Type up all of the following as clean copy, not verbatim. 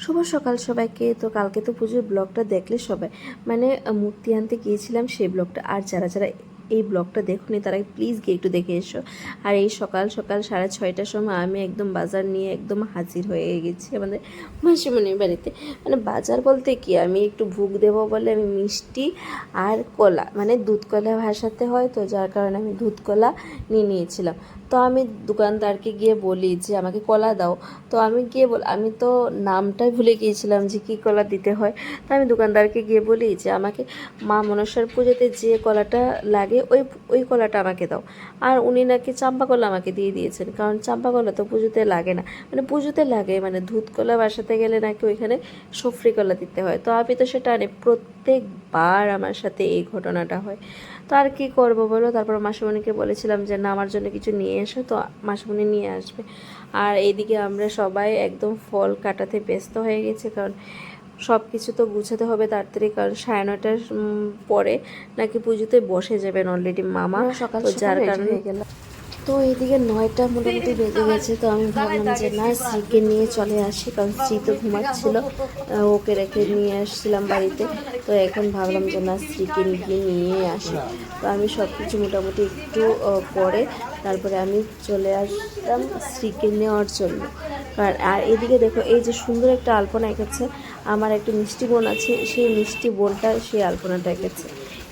শুভ সকাল সবাইকে। তো কালকে তো পুজোর ব্লগটা দেখলে সবাই, মানে মূর্তি আনতে গিয়েছিলাম সেই ব্লগটা। আর যারা যারা এই ব্লগটা দেখুনি তারা প্লিজ গিয়ে একটু দেখে এসো। আর এই সকাল সকাল 6:30টার সময় আমি একদম বাজার নিয়ে একদম হাজির হয়ে গেছি আমাদের মাসিমণির বাড়িতে। মানে বাজার বলতে কি, আমি একটু ভোগ দেবো বলে আমি মিষ্টি আর কলা, মানে দুধ কলা ভাসাতে হয়, তো যার কারণে আমি দুধ কলা নিয়ে নিয়েছিলাম। তো আমি দোকানদারকে গিয়ে বলি যে আমাকে কলা দাও। তো আমি তো নামটাই ভুলে গিয়েছিলাম যে কী কলা দিতে হয়। তো আমি দোকানদারকে গিয়ে বলি যে আমাকে মা মনসার পুজোতে যে কলাটা লাগে ওই কলাটা আমাকে দাও। আর উনি নাকি চাম্পা কলা আমাকে দিয়ে দিয়েছেন, কারণ চাম্পা কলা তো পুজোতে লাগে না, মানে পুজোতে লাগে মানে দুধ কলা বাসাতে গেলে নাকি ওইখানে সফরি কলা দিতে হয়। তো আমি তো সেটা আনি, প্রত্যেকবার আমার সাথে এই ঘটনাটা হয়। তো আর কী করবো বলো। তারপর মাসিমণিকে বলেছিলাম যে না, আমার জন্য কিছু নিয়ে এসো, তো মাসিমণি নিয়ে আসবে। আর এইদিকে আমরা সবাই একদম ফল কাটাতে ব্যস্ত হয়ে গেছে, কারণ সব কিছু তো গুছাতে হবে তাড়াতাড়ি, কারণ 9:30টার পরে নাকি পুজোতে বসে যাবেন অলরেডি মামা। তো যার কারণে হয়ে গেল। তো এইদিকে 9টা মোটামুটি বেজে গেছে। তো আমি ভাবলাম যে না, স্ত্রীকে নিয়ে চলে আসি, কারণ স্ত্রী তো ঘুমাচ্ছিল, ওকে রেখে নিয়ে আসছিলাম বাড়িতে। তো এখন ভাবলাম যে না, স্ত্রীকে গিয়ে নিয়ে আসি। তো আমি সব কিছু মোটামুটি একটু পরে তারপরে আমি চলে আসলাম স্ত্রীকে নেওয়ার জন্য। কারণ আর এদিকে দেখো, এই যে সুন্দর একটা আলপনা এঁকেছে আমার একটা মিষ্টি বোন আছে, সেই মিষ্টি বোনটা সেই আলপনাটা এঁকেছে।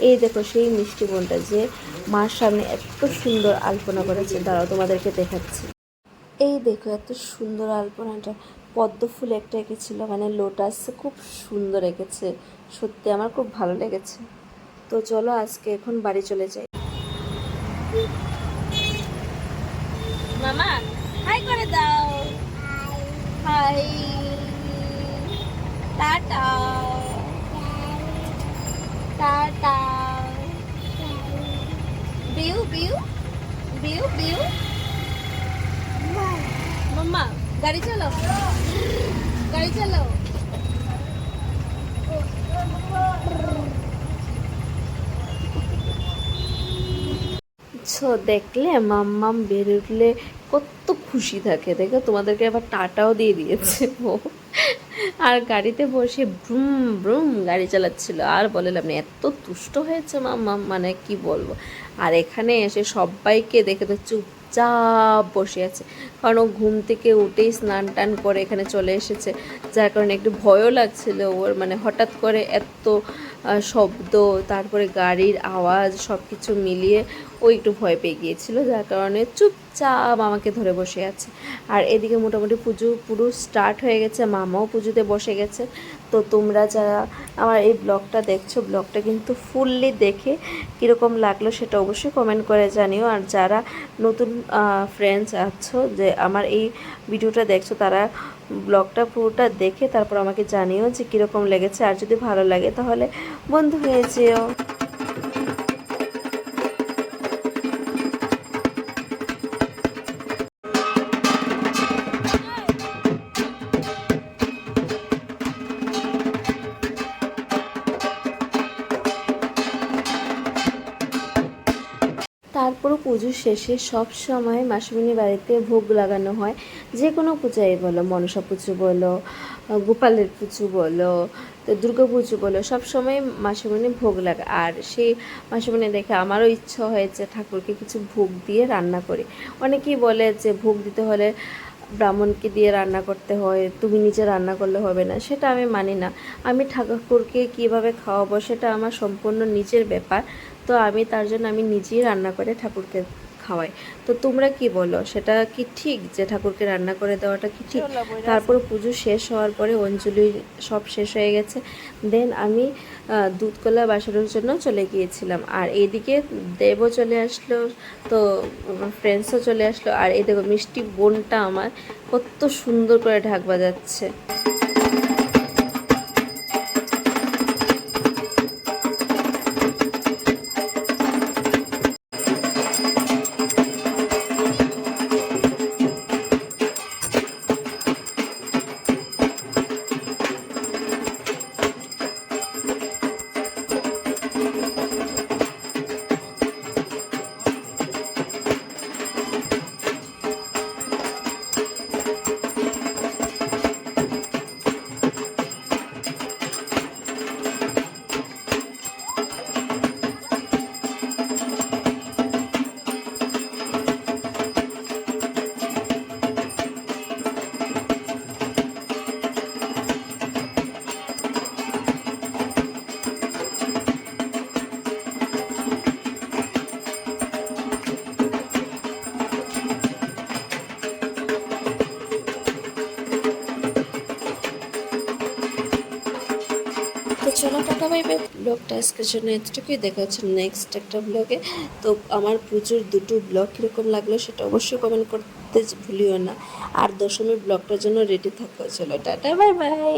এই দেখো সেই মিষ্টি বোনটা যে মার সামনে এত সুন্দর আলপনা করেছে, দাঁড়াও তোমাদেরকে দেখাচ্ছি। এই দেখো এত সুন্দর আলপনাটা, পদ্ম ফুল একটা এঁকেছিল, মানে লোটাস, খুব সুন্দর এঁকেছে, সত্যি আমার খুব ভালো লেগেছে। তো চলো আজকে এখন বাড়ি চলে যাই। মামা হাই করে দাও। হাই, টাটা টাটা, বিউ বিউ বিউ বিউ। মাম্মা গাড়ি চালো, গাড়ি চালো। দেখলে মাম্মাম বেরোলে কত খুশি থাকে, দেখো তোমাদেরকে আবার টাটাও দিয়ে দিয়েছে ও। আর গাড়িতে বসে ব্রুম ব্রুম গাড়ি চালাচ্ছিল, আর বললাম না এত তুষ্ট হয়েছে মাম্মাম, মানে কি বলবো। আর এখানে এসে সবাইকে দেখে তো চুপচাপ বসে আছে, কারণ ও ঘুম থেকে উঠেই স্নান টান করে এখানে চলে এসেছে, যার কারণে একটু ভয়ও লাগছিল ওর, মানে হঠাৎ করে এত শব্দ, তারপরে গাড়ির আওয়াজ সব কিছু মিলিয়ে ও একটু ভয় পেয়ে গিয়েছিল, যার কারণে চুপচাপ আমাকে ধরে বসে আছে। আর এদিকে মোটামুটি পুজো পুরো স্টার্ট হয়ে গেছে, মামাও পুজোতে বসে গেছে। তো তোমরা যারা আমার এই ব্লগটা দেখছো, ব্লগটা কিন্তু ফুললি দেখে কীরকম লাগলো সেটা অবশ্যই কমেন্ট করে জানিও। আর যারা নতুন ফ্রেন্ডস আছো যে আমার এই ভিডিওটা দেখছো, তারা ব্লগটা পুরোটা দেখে তারপর আমাকে জানিও যে কীরকম লেগেছে। আর যদি ভালো লাগে তাহলে বন্ধু হয়ে যেও। তারপরও পুজো শেষে সব সময় মাসিমণির বাড়িতে ভোগ লাগানো হয়, যে কোনো পূজাই বলো, মনসা পুজো বলো, গোপালের পুজো বলো, তো দুর্গা পুজো বলো, সব সময় মাসিমণি ভোগ লাগা। আর সেই মাসিমণি দেখে আমারও ইচ্ছা হয়েছে ঠাকুরকে কিছু ভোগ দিয়ে রান্না করি। অনেকেই বলে যে ভোগ দিতে হলে ব্রাহ্মণকে দিয়ে রান্না করতে হয়, তুমি নিজে রান্না করলে হবে না, সেটা আমি মানি না। আমি ঠাকুরকে কীভাবে খাওয়াবো সেটা আমার সম্পূর্ণ নিজের ব্যাপার। তো আমি তার জন্য আমি নিজেই রান্না করে ঠাকুরকে খাওয়াই। তো তোমরা কি বলো, সেটা কি ঠিক যে ঠাকুরকে রান্না করে দেওয়াটা কি ঠিক? তারপর পুজো শেষ হওয়ার পরে অঞ্জলি সব শেষ হয়ে গেছে, দেন আমি দুধ কলা বাসানোর জন্য চলে গিয়েছিলাম। আর এইদিকে দেবও চলে আসলো, তো ফ্রেন্ডসও চলে আসলো। আর এই দেখো মিষ্টি বোনটা আমার কত সুন্দর করে ঢাক বাজাচ্ছে। Tata bye bye. ব্লগটা আজকের জন্য এতটুকুই, দেখা হচ্ছে নেক্সট একটা ব্লগে। তো আমার পুজোর দুটো ব্লগ কীরকম লাগলো সেটা অবশ্যই কমেন্ট করতে ভুলিও না। আর দশমীর ব্লগটার জন্য রেডি থাকো। চলো টাটা বাই বাই।